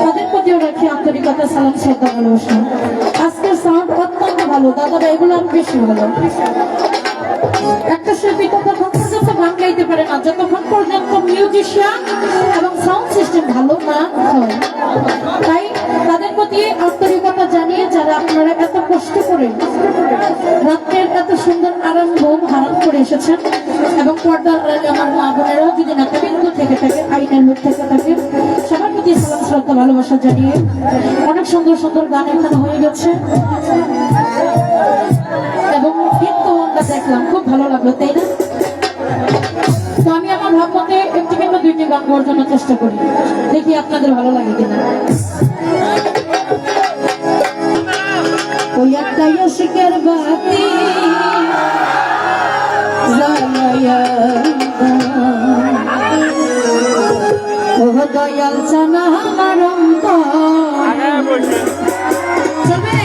তাদের প্রতিও রাখি আন্তরিকতা, সালাম, শ্রদ্ধা, ভালোবাসা। আজকের সাউন্ড অত্যন্ত ভালো, দাদারা এগুলো আরো বেশি ভালো। একটা শিল্পী ততক্ষণ পর্যন্ত গান গাইতে পারে না যতক্ষণ পর্যন্ত মিউজিশিয়ান এবং সাউন্ড সিস্টেম ভালো না হয়। তাই তাদের প্রতি আন্তরিকতা জানিয়ে যারা আপনারা এত কষ্ট করে রাত্রের এত সুন্দর আরাম ঘুম হারাম করে এসেছেন এবং পর্দার আড়ালে আমার মা বোনেরাও যদি নাকাবিন্দু থেকে থাকে, আইনের লোক থেকে থাকে, সবার প্রতি সালাম, শ্রদ্ধা, ভালোবাসা জানিয়ে অনেক সুন্দর সুন্দর গান এখানে হয়ে গেছে এবং কিন্তু আমরা দেখলাম খুব ভালো লাগলো, তাই না? তো আমি আমার ভাব মতে একটি কিংবা দুইটি গান গাওয়ার জন্য চেষ্টা করি, দেখি আপনাদের ভালো লাগে কিনা। ওই একটা শিকের বাতি জ্বালায়া ও দয়াল জানা আমার অন্তর। চলবে